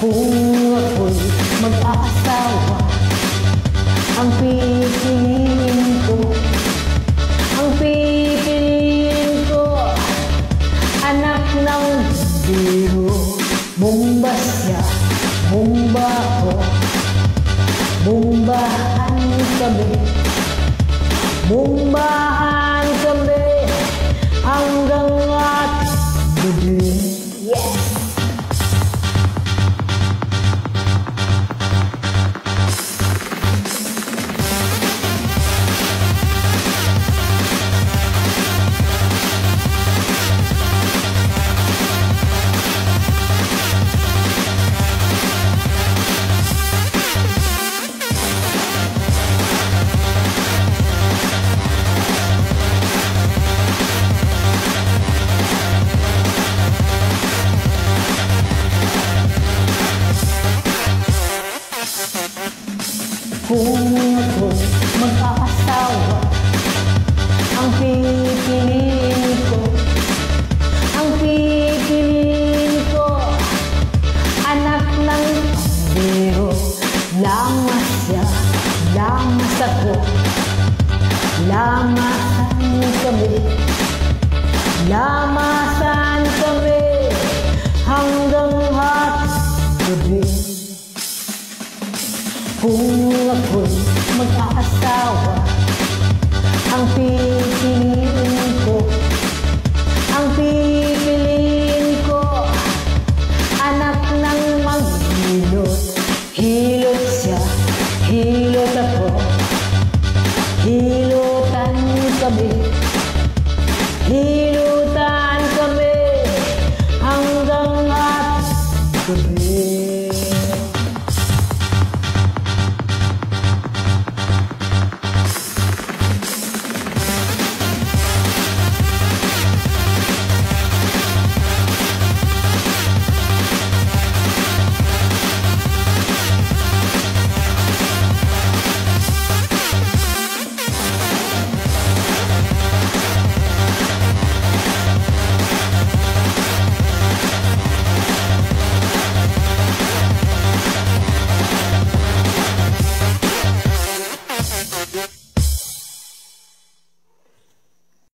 Kung ako'y mag-aasawa, ang pipiliin ko, anak ng biro. Bomba siya, bomba ko, bombahan kami, bombahan kami hanggang at gabi. Yes! Kung ako'y mag-aasawa, ang pipiliin ko, anak ng biro. Lamas siya, lamas ako, lamasan kami hanggang at gabi. Kung ako'y mag-aasawa, ang pipiliin ko, anak ng maghilot. Hilot siya, hilot ako, hilutan kami hanggang at gabi.